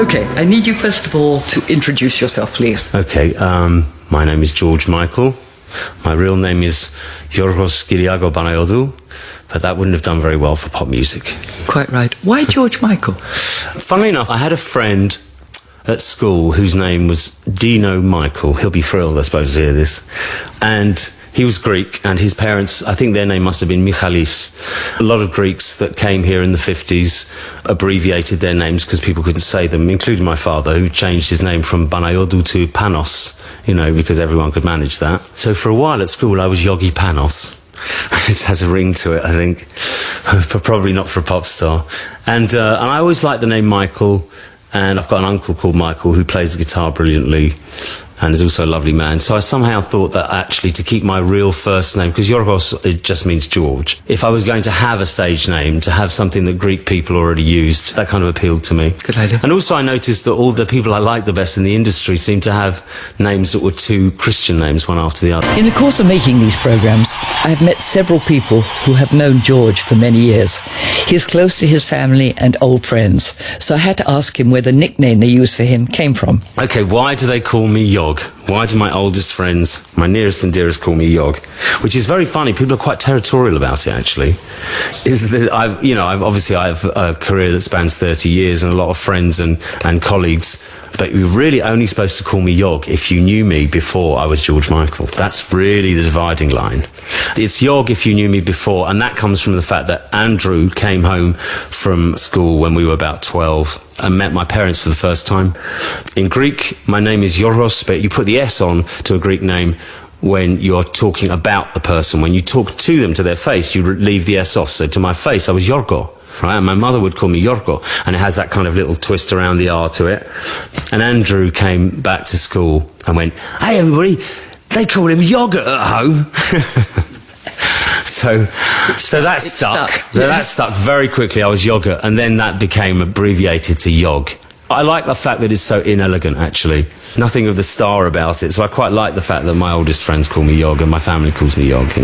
Okay, I need you first of all to introduce yourself, please. Okay, my name is George Michael. My real name is Yorgos Kyriago Banayodou, but that wouldn't have done very well for pop music. Quite right. Why George Michael? Funnily enough, I had a friend at school whose name was Dino Michael. He'll be thrilled, I suppose, to hear this. And he was Greek, and his parents, I think their name must have been Michælis. A lot of Greeks that came here in the 50s abbreviated their names because people couldn't say them, including my father, who changed his name from Banayodou to Panos, because everyone could manage that. So for a while at school, I was Yogi Panos. It has a ring to it, I think, but probably not for a pop star. And I always liked the name Michael, and I've got an uncle called Michael who plays the guitar brilliantly and is also a lovely man. So I somehow thought that actually to keep my real first name, because Yorgos, it just means George. If I was going to have a stage name, to have something that Greek people already used, that kind of appealed to me. Good idea. And also I noticed that all the people I liked the best in the industry seemed to have names that were two Christian names, one after the other. In the course of making these programs, I have met several people who have known George for many years. He's close to his family and old friends, so I had to ask him where the nickname they use for him came from. Okay, why do they call me Yog? Why do my oldest friends, my nearest and dearest, call me Yog? Which is very funny. People are quite territorial about it, actually. I have a career that spans 30 years and a lot of friends and colleagues, but you're really only supposed to call me Yog if you knew me before I was George Michael. That's really the dividing line. It's Yog if you knew me before, and that comes from the fact that Andrew came home from school when we were about 12 and met my parents for the first time. In Greek, my name is Yorgos, but you put the S on to a Greek name when you're talking about the person. When you talk to them, to their face, you leave the S off. So to my face, I was Yorgo, right? And my mother would call me Yorgo, and it has that kind of little twist around the R to it. And Andrew came back to school and went, "Hey, everybody, they call him yogurt at home." So that stuck. That stuck very quickly. I was yogurt, and then that became abbreviated to Yog. I like the fact that it's so inelegant, actually. Nothing of the star about it. So I quite like the fact that my oldest friends call me Yog and my family calls me Yog,